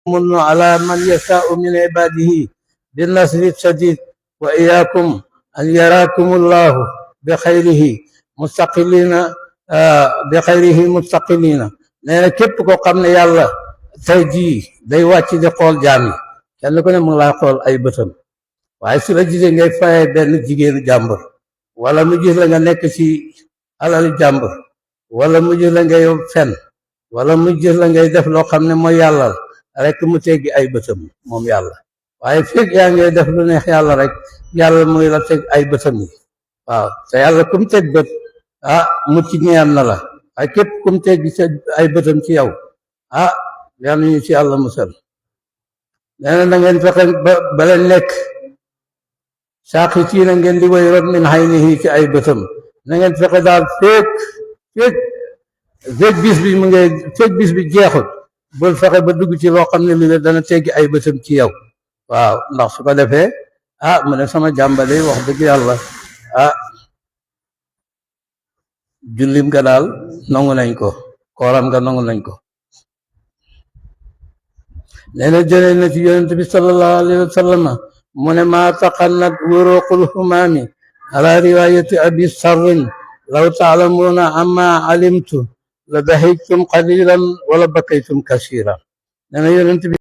يمن على من يشاء من عباده بالنصر الشديد وإياكم أن يراكم الله بخيره مستقلين بخيره مستقلين nee na képp koo xam ne yàlla tey jii day wàcc di xool jaam yi kenn ku ne mu ngi lay xool ay bëtam waaye su la gisee ngay fayee benn jigéenu jàmbur wala mu gis la nga nekk ci alali jàmbur wala mu gis la ngay fen wala mu gis la ngay def loo xam ne mooy yàlla rek mu teggi ay bëtam moom yàlla waaye fekk yaa ngay def lu neex yàlla rek yàlla muy la teg ay bëtam yi waaw te yàlla kum teg bët mucc ñaan na la ay képp kum teg sa ay bëtam ci yow yal nañu ci yàlla musal nee na ngeen fexe ba leen nekk saaxitiina ngeen di way rot min haynihi ci ay bëtam na ngeen fexe daal fekk bis bi jeexul bul fexe ba dugg ci loo xam ne li la dana teggi ay bëtam ci yow waaw ndax su ko defee mu ne sama jàmbale wax dëgg yàlla jullim nga daal nangu nañ ko kooram nga nangu nañ ko nee na jëlee na ci yonent bi sallallahu alayhi wa sallam mu ne maa taqannat wuruqul humaami ala riwayati abi sarrin law taalamuuna amma alimtu la bahijtum qalilan wala bakaytum kasiran nee na yonent bi